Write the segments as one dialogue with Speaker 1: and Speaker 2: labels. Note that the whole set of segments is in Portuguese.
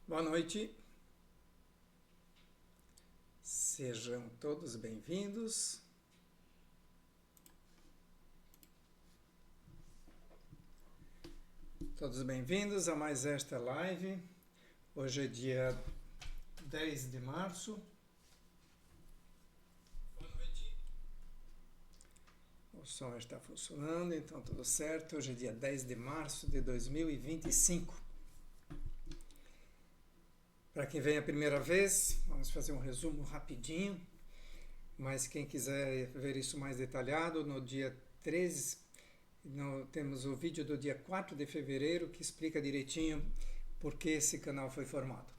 Speaker 1: Boa noite, sejam todos bem-vindos. Todos bem-vindos a mais esta live. Hoje é dia 10 de março. Boa noite. O som está funcionando, então tudo certo. Hoje é dia 10 de março de 2025. Para quem vem a primeira vez, vamos fazer um resumo rapidinho, mas quem quiser ver isso mais detalhado, no dia 13, temos o vídeo do dia 4 de fevereiro que explica direitinho por que esse canal foi formado.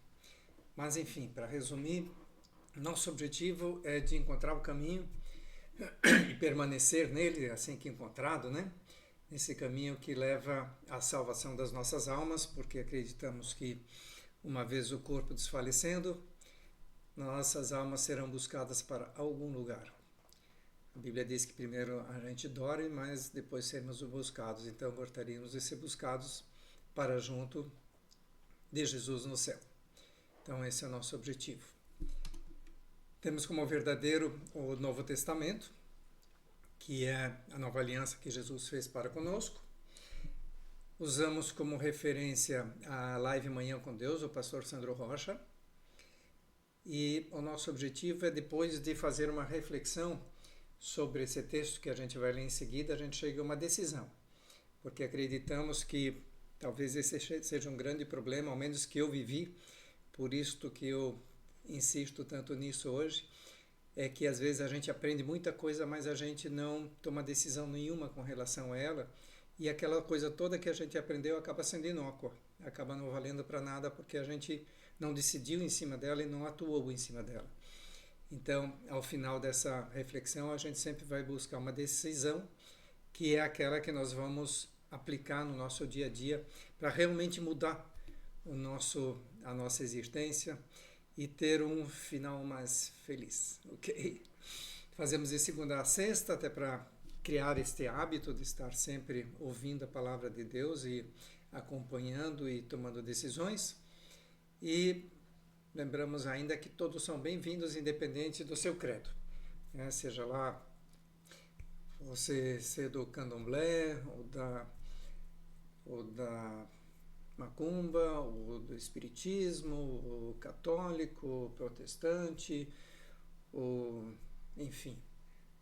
Speaker 1: Mas enfim, para resumir, nosso objetivo é de encontrar o caminho e permanecer nele assim que encontrado, né? Esse caminho que leva à salvação das nossas almas, porque acreditamos que uma vez o corpo desfalecendo, nossas almas serão buscadas para algum lugar. A Bíblia diz que primeiro a gente dorme, mas depois seremos buscados. Então gostaríamos de ser buscados para junto de Jesus no céu. Então esse é o nosso objetivo. Temos como verdadeiro o Novo Testamento, que é a nova aliança que Jesus fez para conosco. Usamos como referência a live Manhã com Deus, o pastor Sandro Rocha. E o nosso objetivo é, depois de fazer uma reflexão sobre esse texto que a gente vai ler em seguida, a gente chegue a uma decisão. Porque acreditamos que talvez esse seja um grande problema, ao menos que eu vivi, por isto que eu insisto tanto nisso hoje, é que às vezes a gente aprende muita coisa, mas a gente não toma decisão nenhuma com relação a ela, e aquela coisa toda que a gente aprendeu acaba sendo inócua, acaba não valendo para nada porque a gente não decidiu em cima dela e não atuou em cima dela. Então, ao final dessa reflexão, a gente sempre vai buscar uma decisão que é aquela que nós vamos aplicar no nosso dia a dia para realmente mudar a nossa existência e ter um final mais feliz, ok? Fazemos de segunda a sexta, até para criar este hábito de estar sempre ouvindo a palavra de Deus e acompanhando e tomando decisões. E lembramos ainda que todos são bem-vindos, independente do seu credo. Seja lá você ser do candomblé, ou da macumba, ou do espiritismo, ou católico, ou protestante, ou enfim,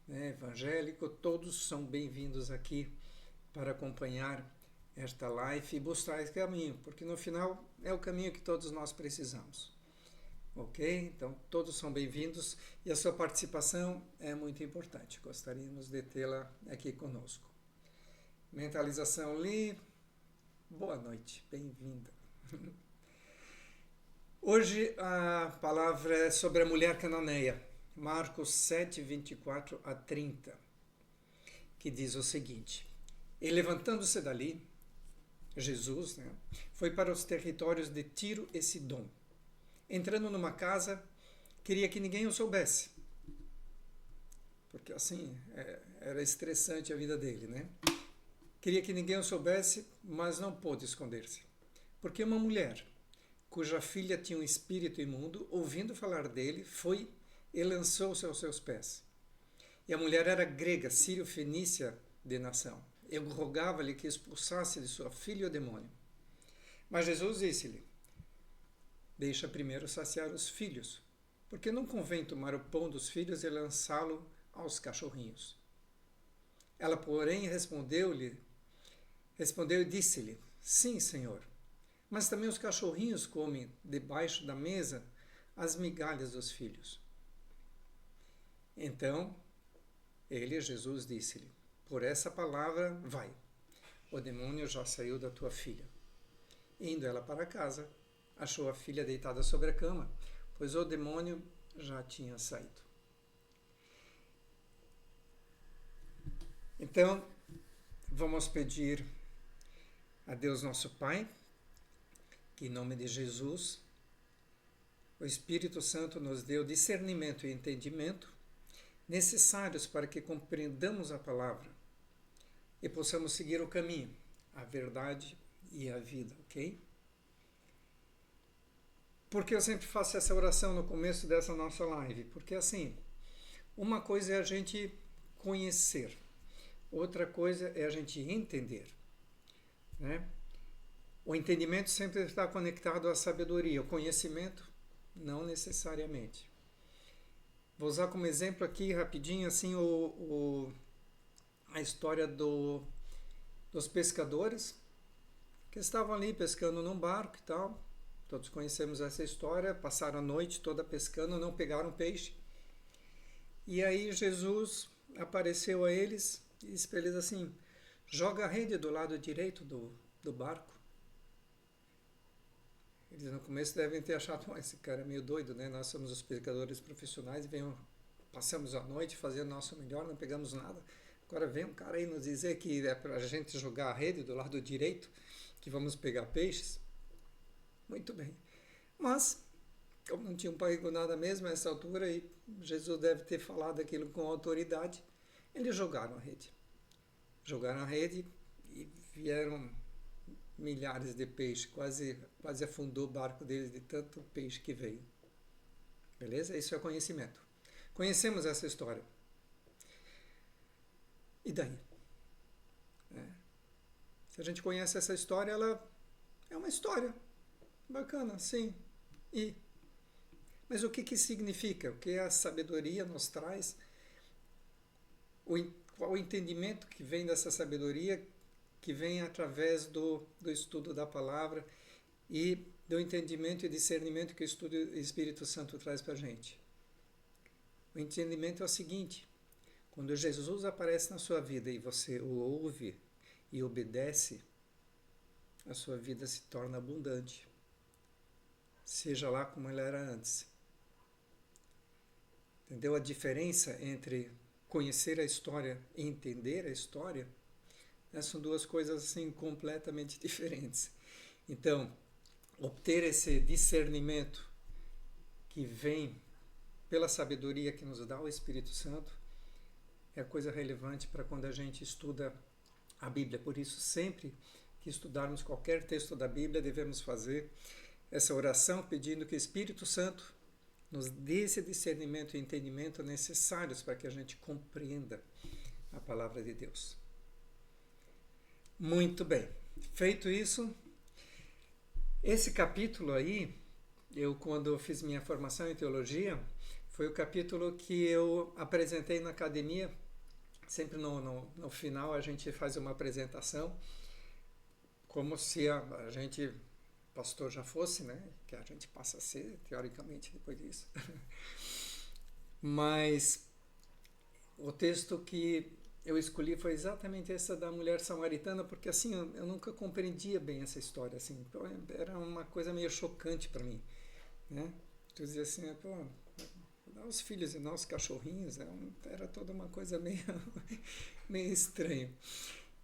Speaker 1: evangélico, todos são bem-vindos aqui para acompanhar esta live e buscar esse caminho, porque no final é o caminho que todos nós precisamos. Ok? Então todos são bem-vindos e a sua participação é muito importante. Gostaríamos de tê-la aqui conosco. Mentalização ali. Boa noite, bem-vinda. Hoje a palavra é sobre a mulher cananeia. Marcos 7, 24 a 30, que diz o seguinte: E levantando-se dali, Jesus, foi para os territórios de Tiro e Sidom. Entrando numa casa, queria que ninguém o soubesse, porque assim era estressante a vida dele, né? Queria que ninguém o soubesse, mas não pôde esconder-se, porque uma mulher, cuja filha tinha um espírito imundo, ouvindo falar dele, foi e lançou-se aos seus pés. E a mulher era grega, sírio-fenícia de nação. Eu rogava-lhe que expulsasse de sua filha o demônio. Mas Jesus disse-lhe: Deixa primeiro saciar os filhos, porque não convém tomar o pão dos filhos e lançá-lo aos cachorrinhos. Ela, porém, respondeu e disse-lhe: Sim, Senhor, mas também os cachorrinhos comem debaixo da mesa as migalhas dos filhos. Então, Jesus, disse-lhe: Por essa palavra, vai, o demônio já saiu da tua filha. Indo ela para casa, achou a filha deitada sobre a cama, pois o demônio já tinha saído. Então, vamos pedir a Deus nosso Pai, que em nome de Jesus, o Espírito Santo nos dê o discernimento e entendimento necessários para que compreendamos a palavra e possamos seguir o caminho, a verdade e a vida, ok? Porque eu sempre faço essa oração no começo dessa nossa live? Porque assim, uma coisa é a gente conhecer, outra coisa é a gente entender, né? O entendimento sempre está conectado à sabedoria, o conhecimento não necessariamente. Vou usar como exemplo aqui rapidinho assim a história dos pescadores que estavam ali pescando num barco e tal. Todos conhecemos essa história, passaram a noite toda pescando, não pegaram peixe. E aí Jesus apareceu a eles e disse para eles assim: joga a rede do lado direito do barco. Eles no começo devem ter achado, esse cara é meio doido, né? Nós somos os pescadores profissionais e passamos a noite fazendo nosso melhor, não pegamos nada. Agora vem um cara aí nos dizer que é para a gente jogar a rede do lado direito, que vamos pegar peixes. Muito bem. Mas, como não tinham pego nada mesmo a essa altura, e Jesus deve ter falado aquilo com autoridade, eles jogaram a rede. Jogaram a rede e vieram milhares de peixes, quase afundou o barco deles de tanto peixe que veio. Beleza? Isso é conhecimento. Conhecemos essa história. E daí? Se a gente conhece essa história, ela é uma história bacana, sim. Mas o que significa? O que a sabedoria nos traz? Qual o entendimento que vem dessa sabedoria, que vem através do estudo da palavra e do entendimento e discernimento que o Espírito Santo traz para a gente? O entendimento é o seguinte: quando Jesus aparece na sua vida e você o ouve e obedece, a sua vida se torna abundante, seja lá como ela era antes. Entendeu a diferença entre conhecer a história e entender a história? São duas coisas assim completamente diferentes. Então, obter esse discernimento que vem pela sabedoria que nos dá o Espírito Santo é coisa relevante para quando a gente estuda a Bíblia. Por isso, sempre que estudarmos qualquer texto da Bíblia, devemos fazer essa oração pedindo que o Espírito Santo nos dê esse discernimento e entendimento necessários para que a gente compreenda a palavra de Deus. Muito bem. Feito isso, esse capítulo aí, quando fiz minha formação em teologia, foi o capítulo que eu apresentei na academia. Sempre no final a gente faz uma apresentação, como se a gente, pastor, já fosse, né? Que a gente passa a ser, teoricamente, depois disso. Mas o texto que eu escolhi foi exatamente essa da mulher samaritana, porque assim, eu nunca compreendia bem essa história, assim, era uma coisa meio chocante para mim, né? Tu dizia assim, os filhos e nós cachorrinhos, era toda uma coisa meio estranha.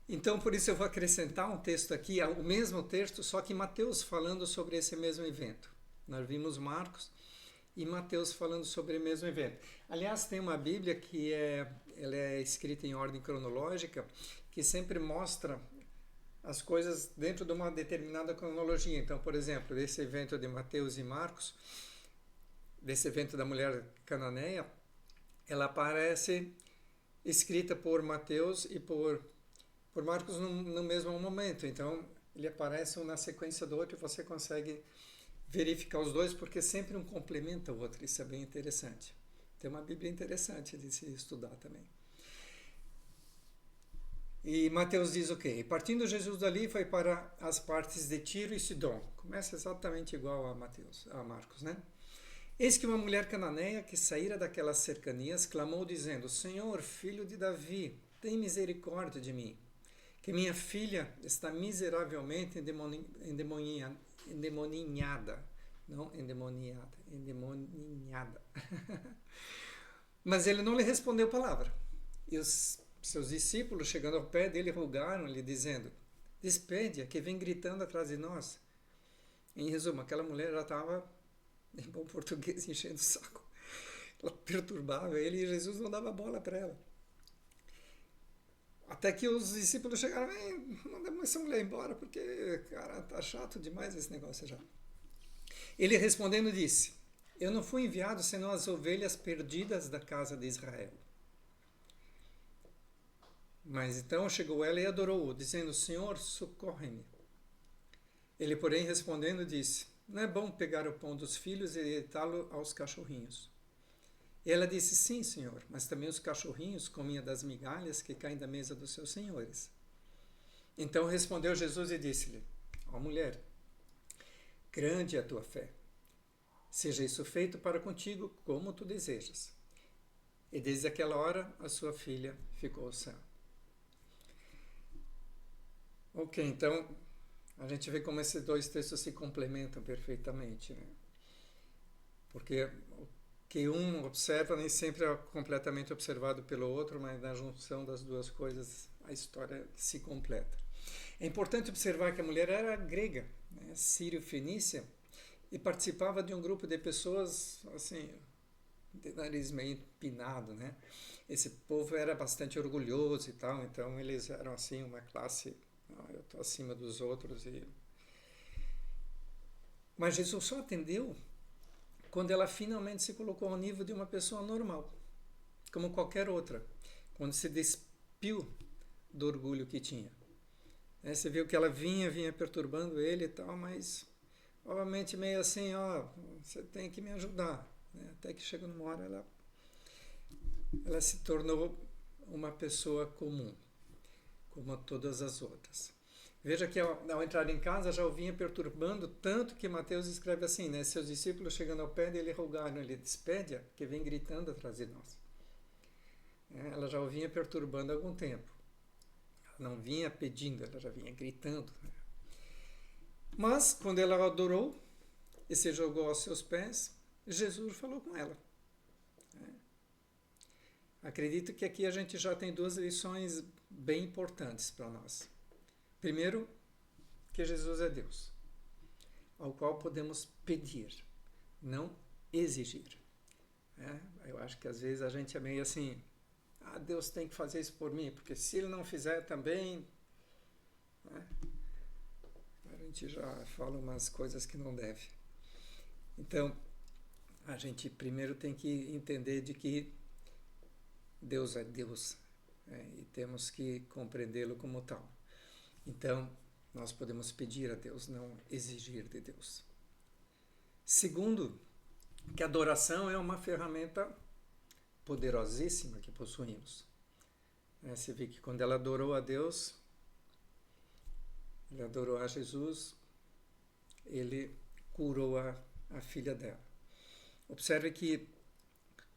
Speaker 1: Então, por isso eu vou acrescentar um texto aqui, o mesmo texto, só que Mateus falando sobre esse mesmo evento. Nós vimos Marcos e Mateus falando sobre o mesmo evento. Aliás, tem uma Bíblia que ela é escrita em ordem cronológica, que sempre mostra as coisas dentro de uma determinada cronologia. Então, por exemplo, esse evento de Mateus e Marcos, desse evento da mulher cananeia, ela aparece escrita por Mateus e por Marcos no mesmo momento. Então, ele aparece um na sequência do outro e você consegue verificar os dois, porque sempre um complementa o outro. Isso é bem interessante. Tem uma Bíblia interessante de se estudar também. E Mateus diz o quê? E partindo Jesus dali, foi para as partes de Tiro e Sidom. Começa exatamente igual a Marcos, né? Eis que uma mulher cananeia que saíra daquelas cercanias clamou dizendo: Senhor, filho de Davi, tem misericórdia de mim, que minha filha está miseravelmente endemoninhada. não endemoniada, endemoninhada. Mas ele não lhe respondeu palavra. E os seus discípulos, chegando ao pé dele, rogaram-lhe, dizendo: despede-a, que vem gritando atrás de nós. Em resumo, aquela mulher já estava, em bom português, enchendo o saco. Ela perturbava ele e Jesus não dava bola para ela. Até que os discípulos chegaram: manda essa mulher embora, porque, cara, tá chato demais esse negócio já. Ele respondendo disse: eu não fui enviado senão as ovelhas perdidas da casa de Israel. Mas então chegou ela e adorou-o, dizendo: Senhor, socorre-me. Ele, porém, respondendo, disse: não é bom pegar o pão dos filhos e deitá-lo aos cachorrinhos. E ela disse: sim, Senhor, mas também os cachorrinhos comiam das migalhas que caem da mesa dos seus senhores. Então respondeu Jesus e disse-lhe: ó mulher, grande é a tua fé. Seja isso feito para contigo como tu desejas. E desde aquela hora a sua filha ficou sã. Ok, então a gente vê como esses dois textos se complementam perfeitamente, né? Porque o que um observa nem sempre é completamente observado pelo outro, mas na junção das duas coisas a história se completa. É importante observar que a mulher era grega, né? Sírio-fenícia, e participava de um grupo de pessoas assim, de nariz meio empinado, né? Esse povo era bastante orgulhoso e tal, então eles eram assim uma classe, eu estou acima dos outros. Mas Jesus só atendeu quando ela finalmente se colocou ao nível de uma pessoa normal, como qualquer outra, quando se despiu do orgulho que tinha. Você viu que ela vinha perturbando ele e tal, mas obviamente meio assim, você tem que me ajudar, né? Até que chega numa hora ela se tornou uma pessoa comum, como todas as outras. Veja que ao entrar em casa já o vinha perturbando, tanto que Mateus escreve assim, né? Seus discípulos chegando ao pé dele rogaram, ele despede-a, que vem gritando atrás de nós. Ela já o vinha perturbando há algum tempo. Ela não vinha pedindo, ela já vinha gritando, né? Mas, quando ela adorou e se jogou aos seus pés, Jesus falou com ela. Acredito que aqui a gente já tem duas lições bem importantes para nós. Primeiro, que Jesus é Deus, ao qual podemos pedir, não exigir. Eu acho que às vezes a gente é meio assim, Deus tem que fazer isso por mim, porque se Ele não fizer também... A gente já fala umas coisas que não deve. Então, a gente primeiro tem que entender de que Deus é Deus, e temos que compreendê-lo como tal. Então, nós podemos pedir a Deus, não exigir de Deus. Segundo, que a adoração é uma ferramenta poderosíssima que possuímos. Você vê que quando ela adorou a Deus, ela adorou a Jesus, ele curou a filha dela. Observe que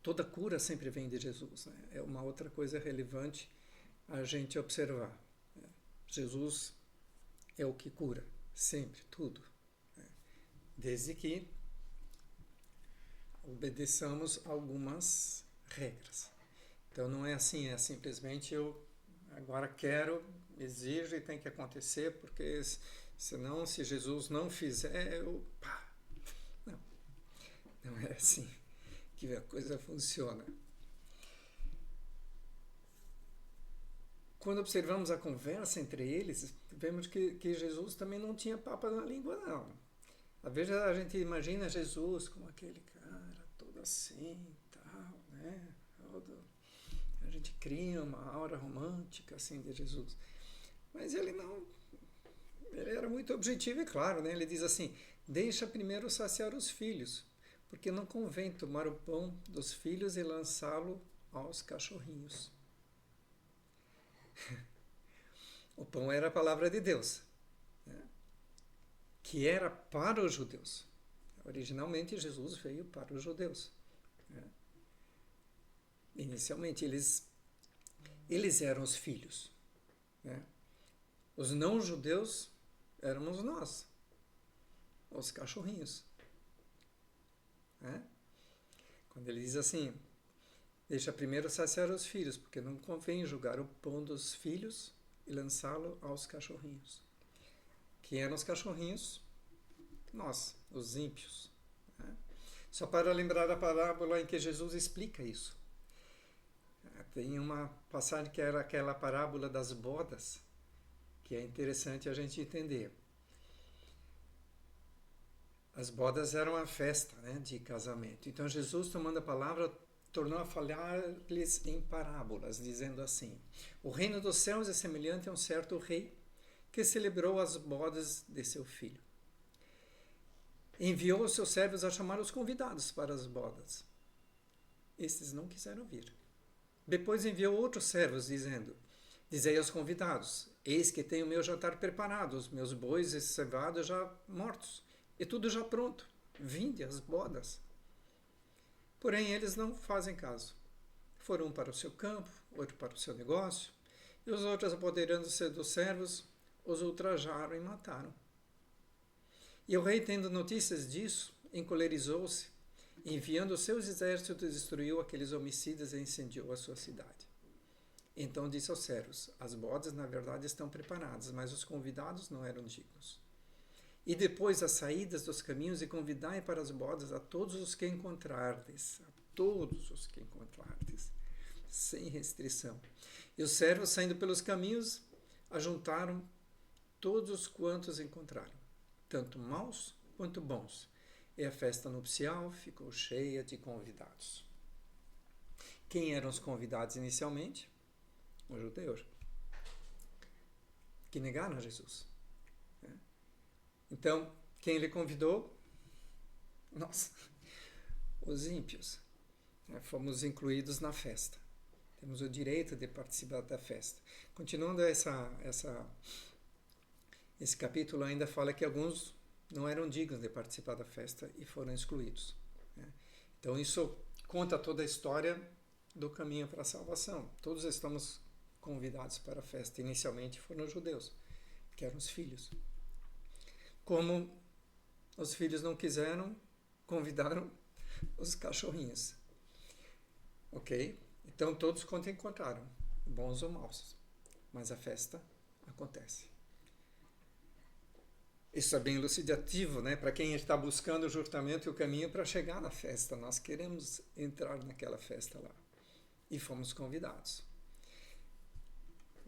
Speaker 1: toda cura sempre vem de Jesus, né? É uma outra coisa relevante a gente observar. Jesus é o que cura, sempre, tudo. Desde que obedeçamos algumas regras. Então não é assim, é simplesmente eu agora quero, exijo e tem que acontecer, porque senão, se Jesus não fizer, Não é assim que a coisa funciona. Quando observamos a conversa entre eles, vemos que Jesus também não tinha papas na língua, não. Às vezes a gente imagina Jesus como aquele cara todo assim, tal, né? A gente cria uma aura romântica assim de Jesus. Mas ele não... Ele era muito objetivo e claro, né? Ele diz assim, deixa primeiro saciar os filhos, porque não convém tomar o pão dos filhos e lançá-lo aos cachorrinhos. O pão era a palavra de Deus, né? Que era para os judeus. Originalmente, Jesus veio para os judeus, né? Inicialmente, eles eram os filhos, né? Os não-judeus éramos nós, os cachorrinhos. né? Quando ele diz assim, deixa primeiro saciar os filhos, porque não convém julgar o pão dos filhos e lançá-lo aos cachorrinhos. Quem eram os cachorrinhos? Nós, os ímpios. Né? Só para lembrar a parábola em que Jesus explica isso. Tem uma passagem que era aquela parábola das bodas, que é interessante a gente entender. As bodas eram a festa, né, de casamento. Então Jesus, tomando a palavra, tornou a falar-lhes em parábolas, dizendo assim: o reino dos céus é semelhante a um certo rei que celebrou as bodas de seu filho. Enviou os seus servos a chamar os convidados para as bodas. Estes não quiseram vir. Depois enviou outros servos, dizendo: dizei aos convidados: eis que tenho o meu jantar preparado, os meus bois e cevados já mortos, e tudo já pronto. Vinde às bodas. Porém, eles não fazem caso. Foram um para o seu campo, outro para o seu negócio, e os outros, apoderando-se dos servos, os ultrajaram e mataram. E o rei, tendo notícias disso, encolerizou-se, enviando os seus exércitos, destruiu aqueles homicidas e incendiou a sua cidade. Então disse aos servos: as bodas, na verdade, estão preparadas, mas os convidados não eram dignos. E depois as saídas dos caminhos, e convidai para as bodas a todos os que encontrardes, sem restrição. E os servos, saindo pelos caminhos, ajuntaram todos quantos encontraram, tanto maus quanto bons. E a festa nupcial ficou cheia de convidados. Quem eram os convidados inicialmente? Os judeus, que negaram a Jesus. Então, quem ele convidou? Nós, os ímpios. Fomos incluídos na festa. Temos o direito de participar da festa. Continuando esse capítulo, ainda fala que alguns não eram dignos de participar da festa e foram excluídos. Então, isso conta toda a história do caminho para a salvação. Todos estamos convidados para a festa. Inicialmente foram os judeus, que eram os filhos. Como os filhos não quiseram, convidaram os cachorrinhos. Ok? Então todos quanto encontraram, bons ou maus. Mas a festa acontece. Isso é bem elucidativo, né? Para quem está buscando justamente o caminho para chegar na festa. Nós queremos entrar naquela festa lá. E fomos convidados.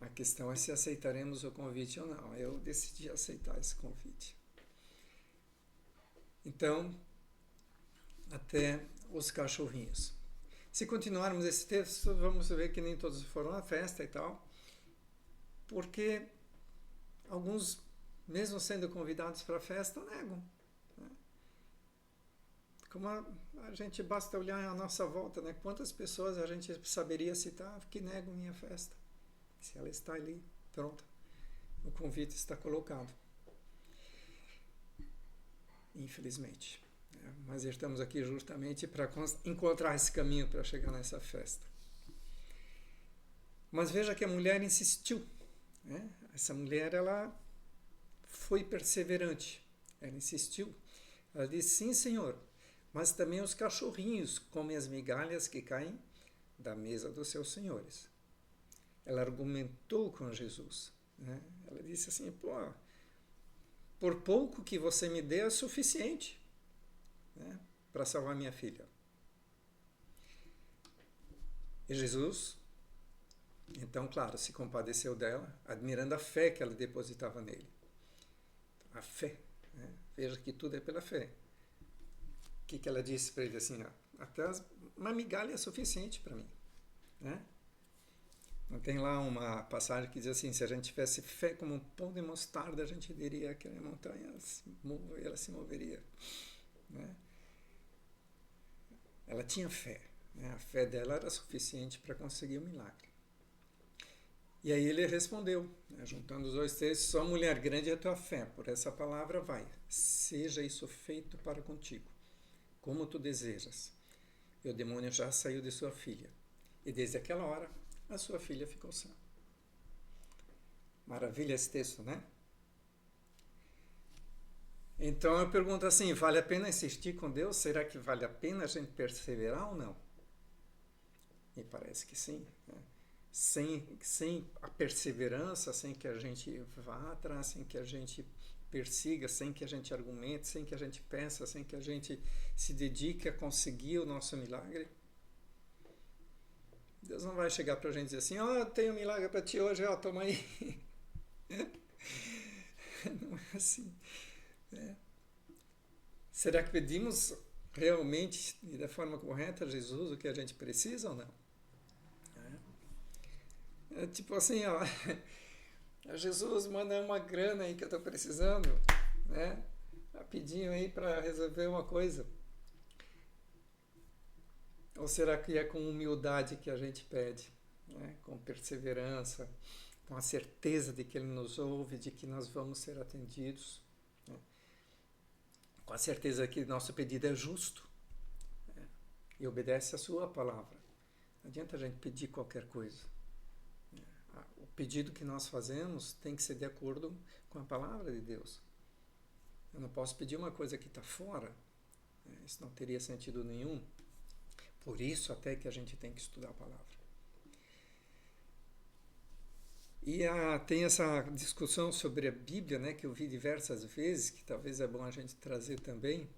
Speaker 1: A questão é se aceitaremos o convite ou não. Eu decidi aceitar esse convite. Então, até os cachorrinhos. Se continuarmos esse texto, vamos ver que nem todos foram à festa e tal, porque alguns, mesmo sendo convidados para a festa, negam. Né? Como a gente basta olhar à nossa volta, né? Quantas pessoas a gente saberia citar que negam minha festa? Se ela está ali, pronta. O convite está colocado. Infelizmente. Mas estamos aqui justamente para encontrar esse caminho para chegar nessa festa. Mas veja que a mulher insistiu. Né? Essa mulher, ela foi perseverante. Ela insistiu. Ela disse: sim, Senhor, mas também os cachorrinhos comem as migalhas que caem da mesa dos seus senhores. Ela argumentou com Jesus. Né? Ela disse assim: por pouco que você me dê é suficiente, né, para salvar minha filha. E Jesus, então, claro, se compadeceu dela, admirando a fé que ela depositava nele. A fé. Né? Veja que tudo é pela fé. O que ela disse para ele? Assim, até uma migalha é suficiente para mim. Né? Não tem lá uma passagem que diz assim: se a gente tivesse fé como um pão de mostarda, a gente diria que a montanha ela se moveria. Né? Ela tinha fé. Né? A fé dela era suficiente para conseguir o milagre. E aí ele respondeu, né, juntando os dois textos: só mulher, grande é a tua fé, por essa palavra vai, seja isso feito para contigo, como tu desejas. E o demônio já saiu de sua filha, e desde aquela hora a sua filha ficou sã. Maravilha esse texto, né? Então eu pergunto assim, vale a pena insistir com Deus? Será que vale a pena a gente perseverar ou não? Me parece que sim, né? Sem a perseverança, sem que a gente vá atrás, sem que a gente persiga, sem que a gente argumente, sem que a gente peça, sem que a gente se dedique a conseguir o nosso milagre, Deus não vai chegar para a gente e dizer assim, ó, eu tenho um milagre para ti hoje, ó, toma aí. Não é assim, né? Será que pedimos realmente e da forma correta a Jesus o que a gente precisa ou não? É tipo assim, ó, Jesus manda uma grana aí que eu estou precisando, né? Rapidinho aí para resolver uma coisa. Ou será que é com humildade que a gente pede, né? Com perseverança, com a certeza de que Ele nos ouve, de que nós vamos ser atendidos, né? Com a certeza que nosso pedido é justo, né? E obedece a Sua palavra. Não adianta a gente pedir qualquer coisa. O pedido que nós fazemos tem que ser de acordo com a palavra de Deus. Eu não posso pedir uma coisa que está fora, né? Isso não teria sentido nenhum. Por isso até que a gente tem que estudar a palavra. E tem essa discussão sobre a Bíblia, né, que eu vi diversas vezes, que talvez é bom a gente trazer também,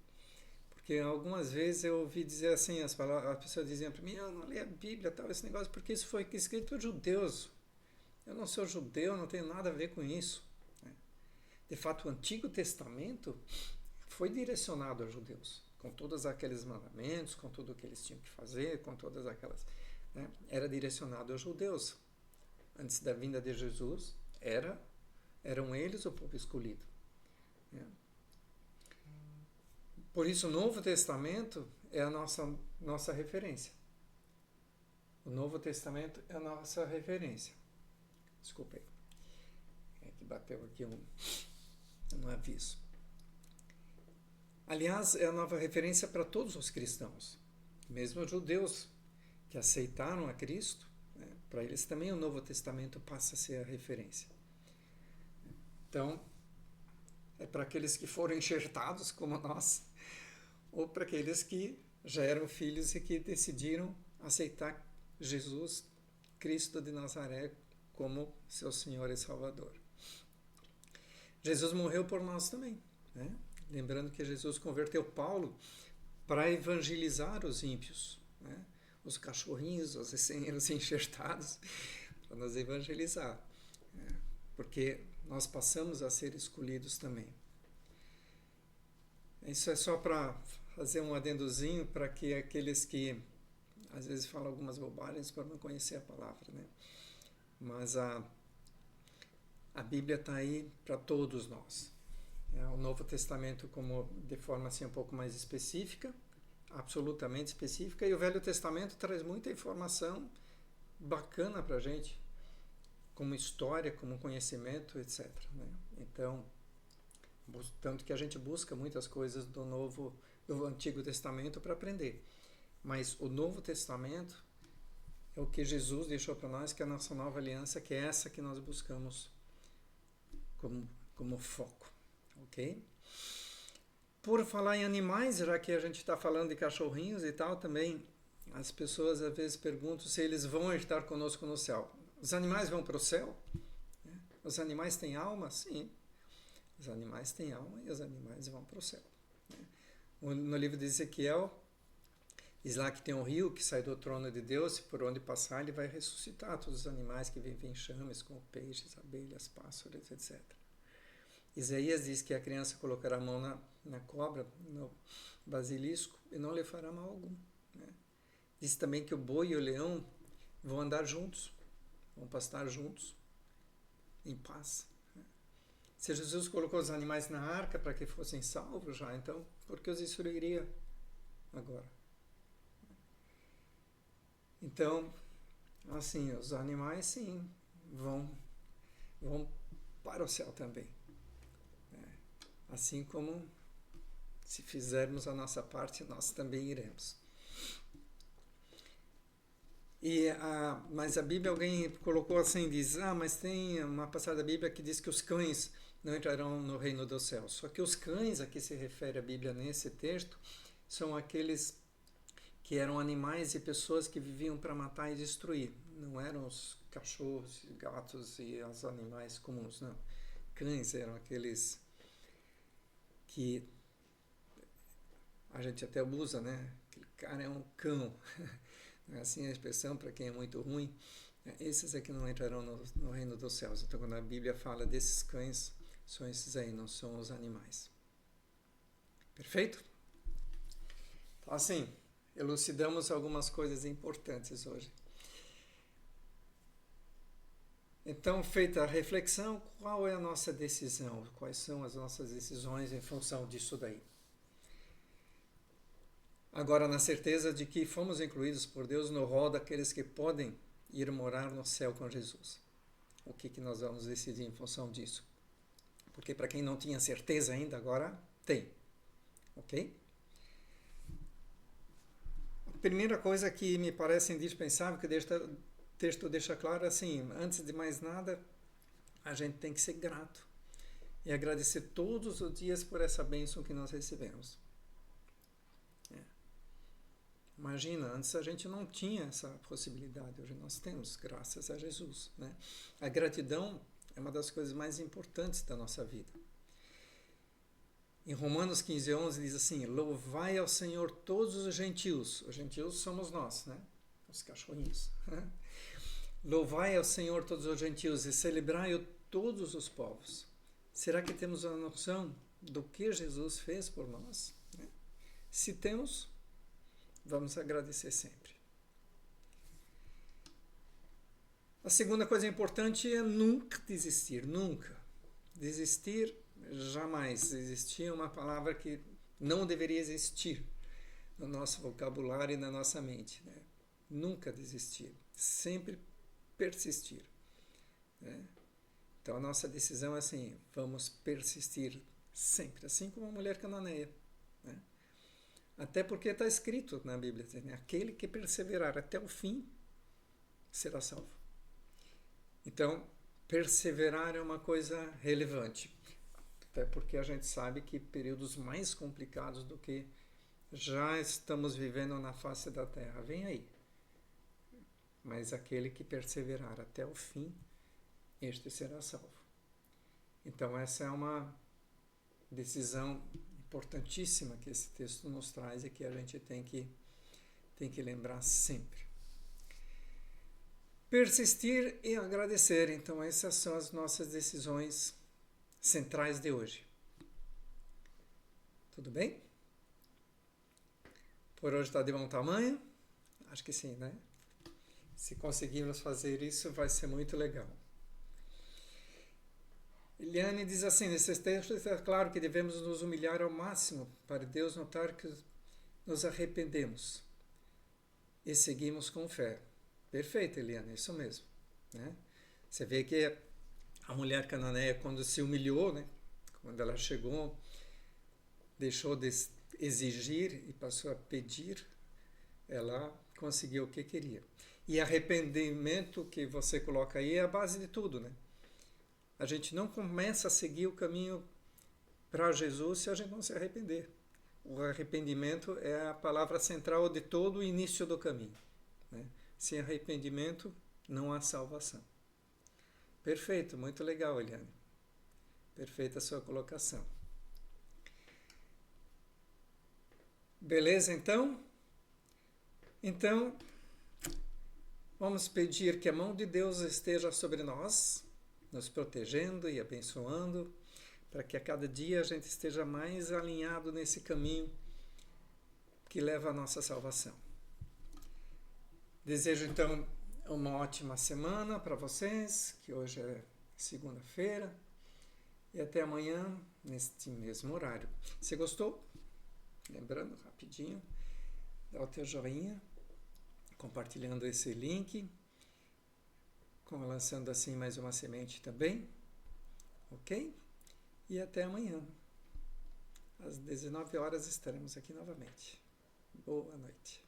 Speaker 1: porque algumas vezes eu ouvi dizer assim, as pessoas diziam para mim, eu não leio a Bíblia, tal, esse negócio, porque isso foi escrito por judeus. Eu não sou judeu, não tenho nada a ver com isso. De fato, o Antigo Testamento foi direcionado a judeus, com todos aqueles mandamentos, com tudo o que eles tinham que fazer, com todas aquelas... Né, era direcionado aos judeus. Antes da vinda de Jesus, eram eles o povo escolhido. Né? Por isso, o Novo Testamento é a nossa referência. O Novo Testamento é a nossa referência. Desculpa aí. É que bateu aqui um aviso. Aliás, é a nova referência para todos os cristãos. Mesmo os judeus que aceitaram a Cristo, né, para eles também o Novo Testamento passa a ser a referência. Então, é para aqueles que foram enxertados como nós, ou para aqueles que já eram filhos e que decidiram aceitar Jesus, Cristo de Nazaré, como seu Senhor e Salvador. Jesus morreu por nós também, né? Lembrando que Jesus converteu Paulo para evangelizar os ímpios, né? Os cachorrinhos, os enxertados, para nos evangelizar, né? Porque nós passamos a ser escolhidos também. Isso é só para fazer um adendozinho para que aqueles que às vezes falam algumas bobagens por não conhecer a palavra, né? Mas a Bíblia está aí para todos nós. O Novo Testamento como de forma assim um pouco mais específica, absolutamente específica, e o Velho Testamento traz muita informação bacana para a gente, como história, como conhecimento, etc. Né? Então, tanto que a gente busca muitas coisas do Antigo Testamento para aprender. Mas o Novo Testamento é o que Jesus deixou para nós, que é a nossa nova aliança, que é essa que nós buscamos como foco. Ok? Por falar em animais, já que a gente está falando de cachorrinhos e tal, também as pessoas às vezes perguntam se eles vão estar conosco no céu. Os animais vão para o céu? Os animais têm alma? Sim. Os animais têm alma e os animais vão para o céu. No livro de Ezequiel, diz lá que tem um rio que sai do trono de Deus e por onde passar ele vai ressuscitar todos os animais que vivem em chamas, como peixes, abelhas, pássaros, etc. Isaías diz que a criança colocará a mão na cobra, no basilisco, e não lhe fará mal algum. Né? Diz também que o boi e o leão vão andar juntos, vão pastar juntos, em paz. Né? Se Jesus colocou os animais na arca para que fossem salvos já, então por que os destruiria agora? Então, assim, os animais sim vão para o céu também. Assim como se fizermos a nossa parte, nós também iremos. Mas a Bíblia, alguém colocou assim, diz, mas tem uma passagem da Bíblia que diz que os cães não entrarão no reino dos céus. Só que os cães a que se refere a Bíblia nesse texto são aqueles que eram animais e pessoas que viviam para matar e destruir. Não eram os cachorros, gatos e os animais comuns, não. Cães eram aqueles que a gente até usa, né? Aquele cara é um cão. Não é assim a expressão para quem é muito ruim. Esses é que não entrarão no reino dos céus. Então, quando a Bíblia fala desses cães, são esses aí, não são os animais. Perfeito? Então, assim, elucidamos algumas coisas importantes hoje. Então, feita a reflexão, qual é a nossa decisão? Quais são as nossas decisões em função disso daí? Agora, na certeza de que fomos incluídos por Deus no rol daqueles que podem ir morar no céu com Jesus. O que nós vamos decidir em função disso? Porque para quem não tinha certeza ainda, agora tem. Ok? A primeira coisa que me parece indispensável, que o texto deixa claro, assim, antes de mais nada, a gente tem que ser grato e agradecer todos os dias por essa bênção que nós recebemos. Imagina, antes a gente não tinha essa possibilidade, hoje nós temos, graças a Jesus, né? A gratidão é uma das coisas mais importantes da nossa vida. Em Romanos 15:11 diz assim, louvai ao Senhor todos os gentios somos nós, né? Os cachorrinhos. Louvai ao Senhor todos os gentios e celebrai-o todos os povos. Será que temos a noção do que Jesus fez por nós? Se temos, vamos agradecer sempre. A segunda coisa importante é nunca desistir, nunca. Desistir, jamais. Existia uma palavra que não deveria existir no nosso vocabulário e na nossa mente. Né? Nunca desistir, sempre persistir. Né? Então a nossa decisão é assim, vamos persistir sempre, assim como a mulher cananeia. Né? Até porque está escrito na Bíblia, né? Aquele que perseverar até o fim será salvo. Então, perseverar é uma coisa relevante. Até porque a gente sabe que períodos mais complicados do que já estamos vivendo na face da terra vem aí. Mas aquele que perseverar até o fim, este será salvo. Então, essa é uma decisão importantíssima que esse texto nos traz e que a gente tem que lembrar sempre. Persistir e agradecer. Então, essas são as nossas decisões centrais de hoje. Tudo bem? Por hoje está de bom tamanho? Acho que sim, né? Se conseguirmos fazer isso, vai ser muito legal. Eliane diz assim, nesses textos é claro que devemos nos humilhar ao máximo para Deus notar que nos arrependemos e seguimos com fé. Perfeito, Eliane, isso mesmo. Né? Você vê que a mulher cananeia, quando se humilhou, né? Quando ela chegou, deixou de exigir e passou a pedir, ela conseguiu o que queria. E arrependimento que você coloca aí é a base de tudo, né? A gente não começa a seguir o caminho para Jesus se a gente não se arrepender. O arrependimento é a palavra central de todo o início do caminho. Né? Sem arrependimento, não há salvação. Perfeito, muito legal, Eliane. Perfeita a sua colocação. Beleza, então? Então, vamos pedir que a mão de Deus esteja sobre nós, nos protegendo e abençoando, para que a cada dia a gente esteja mais alinhado nesse caminho que leva à nossa salvação. Desejo, então, uma ótima semana para vocês, que hoje é segunda-feira, e até amanhã, neste mesmo horário. Se gostou? Lembrando, rapidinho, dá o teu joinha, compartilhando esse link, lançando assim mais uma semente também, ok? E até amanhã. Às 19 horas estaremos aqui novamente. Boa noite.